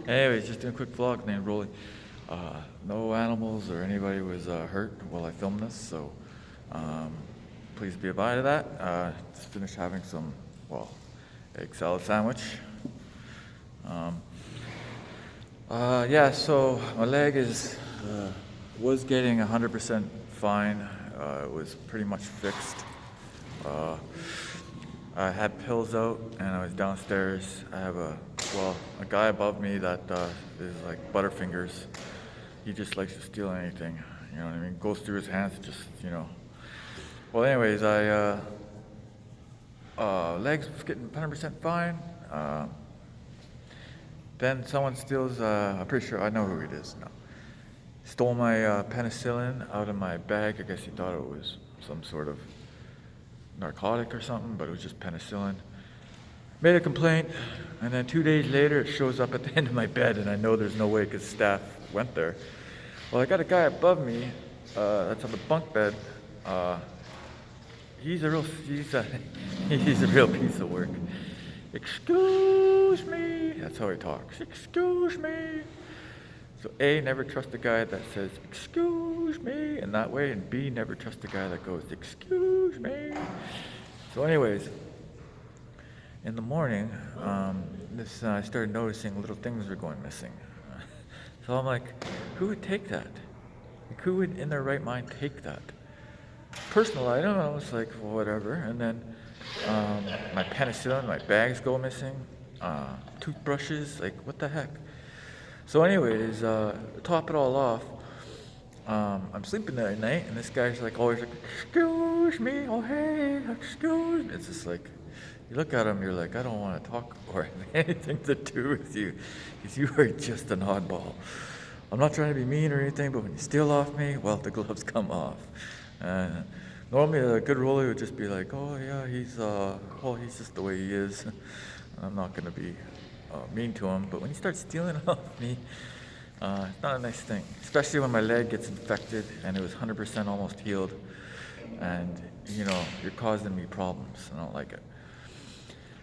Anyways, just doing a quick vlog named Rolly. No animals or anybody was hurt while I filmed this, so um, please be advised of that. Just finished having some, egg salad sandwich. Um, yeah, so my leg was getting 100% fine. It was pretty much fixed. I had pills out and I was downstairs. I have a guy above me that is like Butterfingers. He just likes to steal anything, you know what I mean? Goes through his hands, just. Well, anyways, legs was getting 100% fine. Then someone steals, I'm pretty sure I know who it is now. Stole my penicillin out of my bag. I guess he thought it was some sort of narcotic or something, but it was just penicillin. Made a complaint, and then 2 days later it shows up at the end of my bed, and I know there's no way because staff went there. Well, I got a guy above me that's on the bunk bed. He's a real he's a real piece of work. Excuse me. That's how he talks. Excuse me. So A, never trust the guy that says excuse me in that way, and B, never trust the guy that goes excuse me. So anyways, in the morning, I started noticing little things were going missing. So I'm like, who would take that? Like, who would in their right mind take that? Personal item, I was like, well, whatever. And then my penicillin, my bags go missing, toothbrushes, like what the heck? So anyways, to top it all off, I'm sleeping there at night, and this guy's like always like, excuse me, oh hey, excuse me. It's just like, you look at him, you're like, I don't want to talk or have anything to do with you, because you are just an oddball. I'm not trying to be mean or anything, but when you steal off me, well, the gloves come off. Normally a good roller would just be like, oh yeah, he's just the way he is. I'm not going to be mean to him, but when you start stealing off me, it's not a nice thing, especially when my leg gets infected and it was 100% almost healed, and you're causing me problems. I don't like it.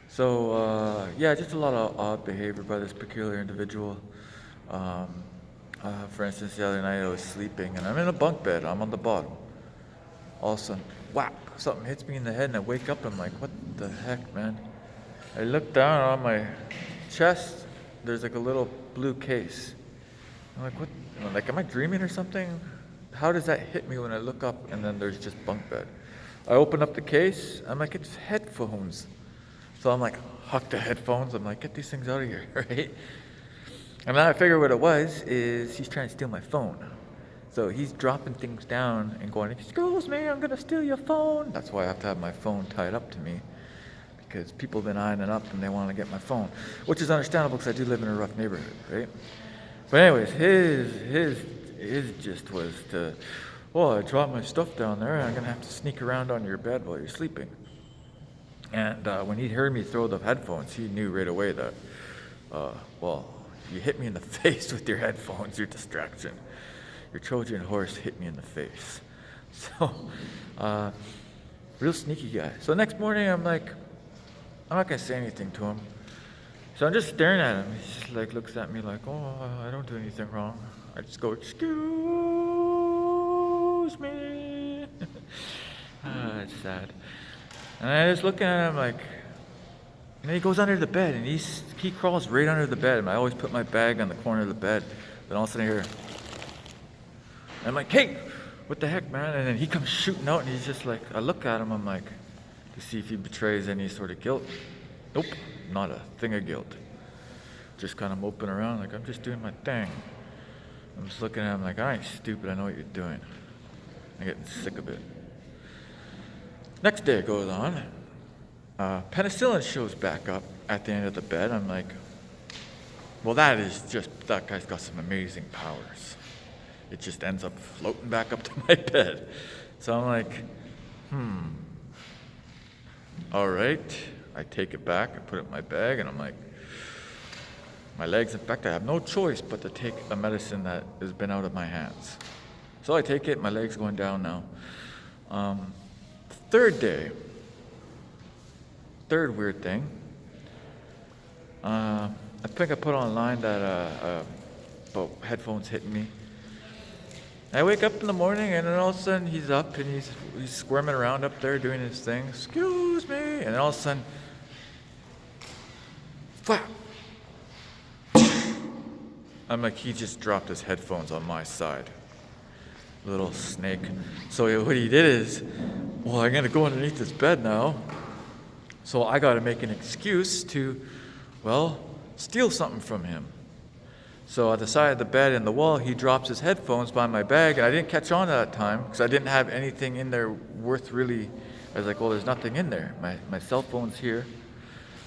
So yeah, just a lot of odd behavior by this peculiar individual. For instance, the other night I was sleeping and I'm in a bunk bed, I'm on the bottom. All of a sudden, whack, something hits me in the head and I wake up and I'm like, what the heck, man? I look down on my chest, there's like a little blue case. I'm like, what? I'm like, am I dreaming or something? How does that hit me when I look up and then there's just bunk bed? I open up the case, I'm like, it's headphones. So I'm like, huck the headphones, I'm like, get these things out of here, right? And then I figure what it was is he's trying to steal my phone. So he's dropping things down and going, excuse me, I'm gonna steal your phone. That's why I have to have my phone tied up to me, because people have been eyeing it up and they want to get my phone, which is understandable because I do live in a rough neighborhood, right? But anyways, his gist was to, well, I dropped my stuff down there and I'm gonna have to sneak around on your bed while you're sleeping. And when he heard me throw the headphones, he knew right away that, you hit me in the face with your headphones, your distraction. Your Trojan horse hit me in the face. So, real sneaky guy. So next morning, I'm like, I'm not gonna say anything to him. So I'm just staring at him. He just like looks at me like, oh, I don't do anything wrong. I just go, excuse me. It's sad. And I just look at him like, and then he goes under the bed, and he crawls right under the bed. And I always put my bag on the corner of the bed. Then all of a sudden I hear, and I'm like, hey, what the heck, man? And then he comes shooting out, and he's just like, I look at him, I'm like, to see if he betrays any sort of guilt. Nope, not a thing of guilt. Just kind of moping around like, I'm just doing my thing. I'm just looking at him like, I ain't stupid, I know what you're doing. I'm getting sick of it. Next day goes on. Penicillin shows back up at the end of the bed. I'm like, well, that guy's got some amazing powers. It just ends up floating back up to my bed. So I'm like, all right. I take it back, I put it in my bag, and I'm like, my leg's infected. I have no choice but to take a medicine that has been out of my hands. So I take it, my leg's going down now. Third day, third weird thing. I think I put online that about headphones hitting me. I wake up in the morning and then all of a sudden he's up and he's squirming around up there doing his thing. Excuse me. And then all of a sudden, flap. I'm like, he just dropped his headphones on my side. Little snake. So what he did is, well, I'm going to go underneath his bed now. So I got to make an excuse to, well, steal something from him. So at the side of the bed and the wall, he drops his headphones by my bag, and I didn't catch on at that time because I didn't have anything in there worth really. I was like, well, there's nothing in there. My cell phone's here,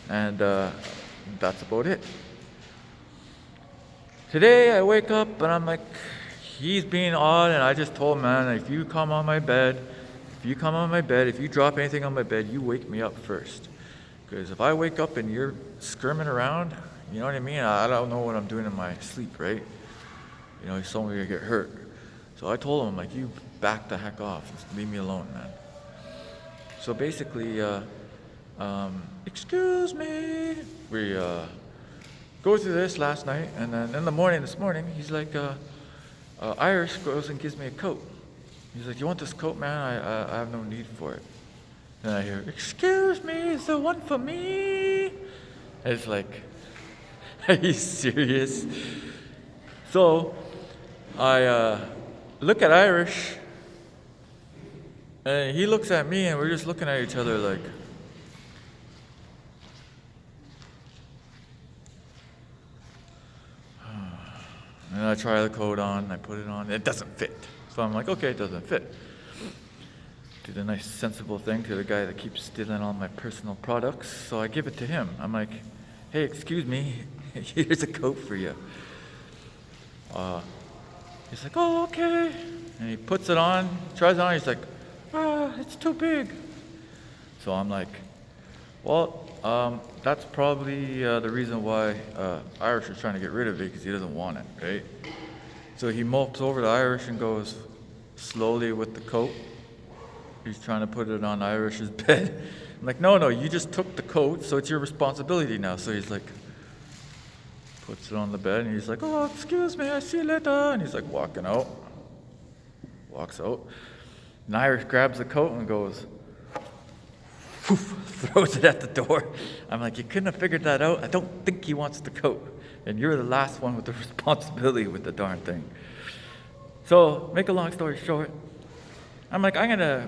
and that's about it. Today I wake up and I'm like, he's being odd, and I just told him, man, if you come on my bed, if you drop anything on my bed, you wake me up first. Because if I wake up and you're skirming around, you know what I mean? I don't know what I'm doing in my sleep, right? You know, he's told me to get hurt. So I told him, I'm like, you back the heck off. Just leave me alone, man. So basically, excuse me. We go through this last night, and then in the morning, this morning, he's like, Irish goes and gives me a coat. He's like, you want this coat, man? I have no need for it. Then I hear, excuse me, is the one for me? And it's like, are you serious? So I look at Irish, and he looks at me, and we're just looking at each other like, and I try the coat on, I put it on, it doesn't fit. So I'm like, okay, it doesn't fit. Do the nice sensible thing to the guy that keeps stealing all my personal products. So I give it to him. I'm like, hey, excuse me, here's a coat for you. He's like, oh, okay. And he puts it on, tries it on, he's like, it's too big. So I'm like, well, that's probably the reason why Irish is trying to get rid of it, because he doesn't want it, right? So he mopes over to Irish and goes slowly with the coat. He's trying to put it on Irish's bed. I'm like, no, you just took the coat, so it's your responsibility now. So he's like, puts it on the bed, and he's like, oh, excuse me, I see you later. And he's like walking out. Walks out. And Irish grabs the coat and goes, poof, throws it at the door. I'm like, you couldn't have figured that out? I don't think he wants the coat. And you're the last one with the responsibility with the darn thing. So, make a long story short, I'm like, I'm gonna,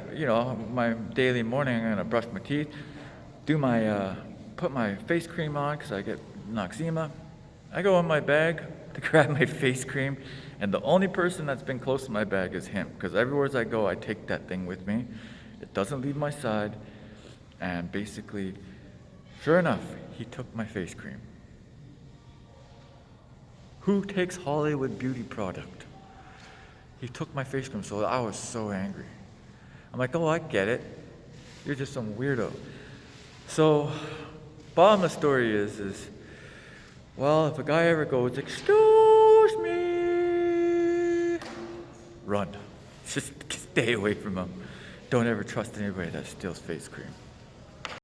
my daily morning, I'm gonna brush my teeth, put my face cream on because I get noxema. I go in my bag to grab my face cream, and the only person that's been close to my bag is him, because everywhere I go, I take that thing with me. It doesn't leave my side, and basically, sure enough, he took my face cream. Who takes Hollywood beauty product? He took my face cream, so I was so angry. I'm like, oh, I get it. You're just some weirdo. So, bottom of the story is, well, if a guy ever goes, excuse me, run. Just stay away from him. Don't ever trust anybody that steals face cream.